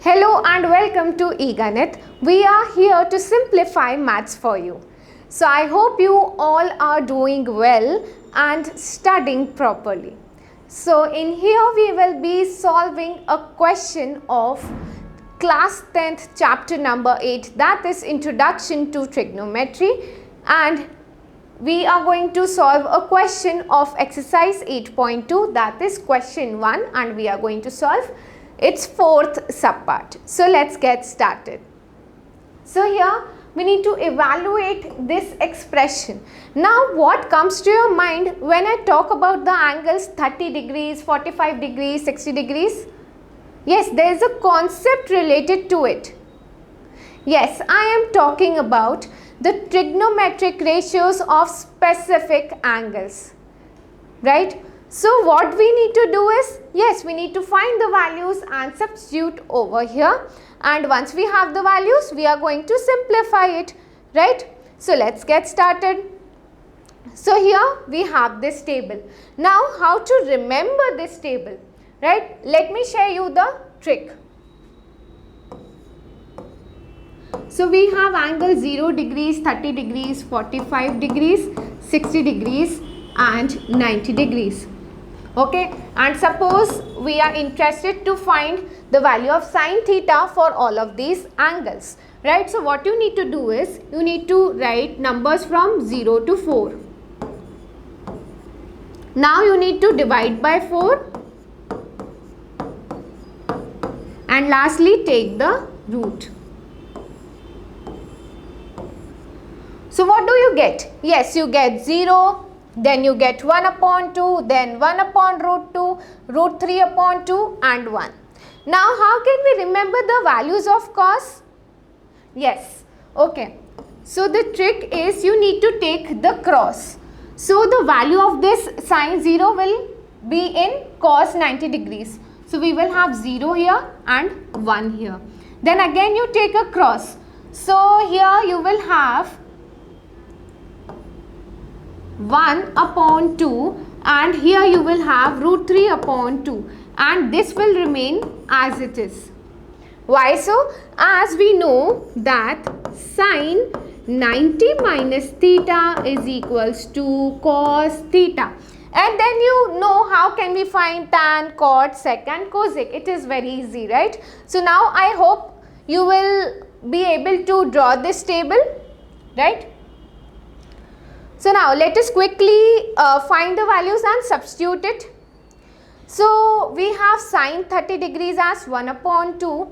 Hello and welcome to Eganeet. We are here to simplify maths for you. So I hope you all are doing well and studying properly. So in here we will be solving a question of class 10th chapter number 8, that is Introduction to Trigonometry, and we are going to solve a question of exercise 8.2, that is question 1, and we are going to solve its fourth subpart. So let's get started. So here we need to evaluate this expression. Now what comes to your mind when I talk about the angles 30 degrees, 45 degrees, 60 degrees? Yes, there is a concept related to it. Yes, I am talking about the trigonometric ratios of specific angles, right? So what we need to do is, yes, we need to find the values and substitute over here, and once we have the values, we are going to simplify it, right? So let's get started. So here we have this table. Now how to remember this table, right? Let me share you the trick. So we have angle 0 degrees, 30 degrees, 45 degrees, 60 degrees and 90 degrees. Okay, and suppose we are interested to find the value of sine theta for all of these angles, right? So what you need to do is, you need to write numbers from 0 to 4. Now you need to divide by 4 and lastly take the root. So what do you get? Yes, you get 0. Then you get 1 upon 2, then 1 upon root 2, root 3 upon 2 and 1. Now how can we remember the values of cos? Yes, okay. So the trick is you need to take the cross. So the value of this sine 0 will be in cos 90 degrees. So we will have 0 here and 1 here. Then again you take a cross. So here you will have 1 upon 2 and here you will have root 3 upon 2 and this will remain as it is. Why so? As we know that sine 90 minus theta is equals to cos theta, and then you know how can we find tan, cot, sec and cosec. It is very easy, right? So now I hope you will be able to draw this table, right? So now let us quickly find the values and substitute it. So we have sine 30 degrees as 1 upon 2,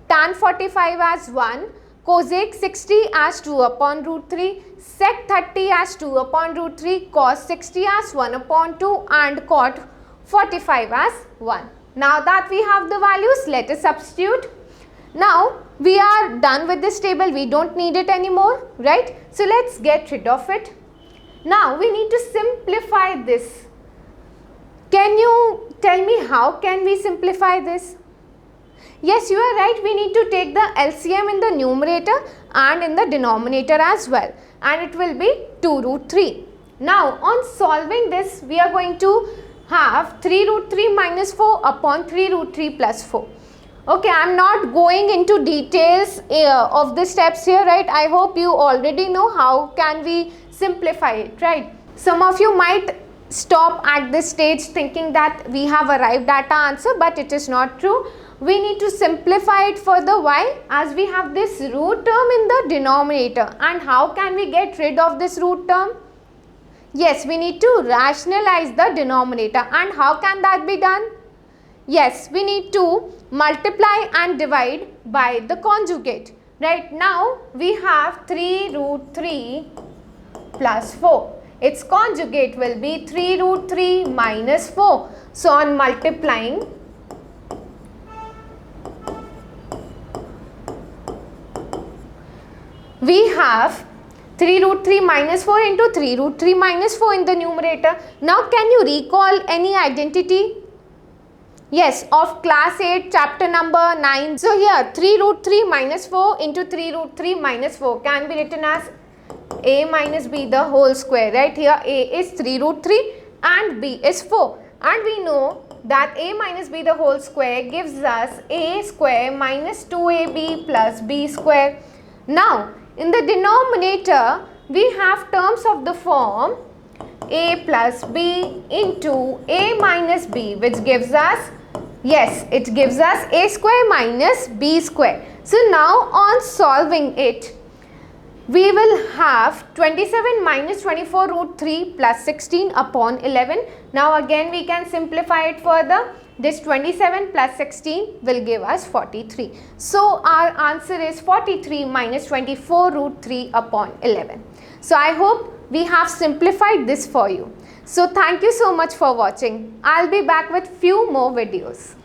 tan 45 as 1, cosec 60 as 2 upon root 3, sec 30 as 2 upon root 3, cos 60 as 1 upon 2 and cot 45 as 1. Now that we have the values, let us substitute. Now we are done with this table, we don't need it anymore, right? So let's get rid of it. Now we need to simplify this. Can you tell me how can we simplify this? Yes, you are right, we need to take the LCM in the numerator and in the denominator as well, and it will be 2 root 3. Now on solving this, we are going to have 3 root 3 minus 4 upon 3 root 3 plus 4. Okay, I am not going into details of the steps here, right? I hope you already know how can we simplify it, right? Some of you might stop at this stage thinking that we have arrived at our answer, but it is not true. We need to simplify it further. Why? As we have this root term in the denominator, and how can we get rid of this root term? Yes, we need to rationalize the denominator, and how can that be done? Yes, we need to multiply and divide by the conjugate. Right now we have 3 root 3 plus 4. Its conjugate will be 3 root 3 minus 4. So on multiplying, we have 3 root 3 minus 4 into 3 root 3 minus 4 in the numerator. Now can you recall any identity? Yes, of class 8 chapter number 9. So here 3 root 3 minus 4 into 3 root 3 minus 4 can be written as a minus b the whole square, right? Here a is 3 root 3 and b is 4, and we know that a minus b the whole square gives us a square minus 2ab plus b square. Now, in the denominator, we have terms of the form a plus b into a minus b, which gives us, yes, it gives us a square minus b square. So now on solving it, we will have 27 minus 24 root 3 plus 16 upon 11. Now again we can simplify it further. This 27 plus 16 will give us 43. So our answer is 43 minus 24 root 3 upon 11. So I hope we have simplified this for you. So thank you so much for watching. I'll be back with few more videos.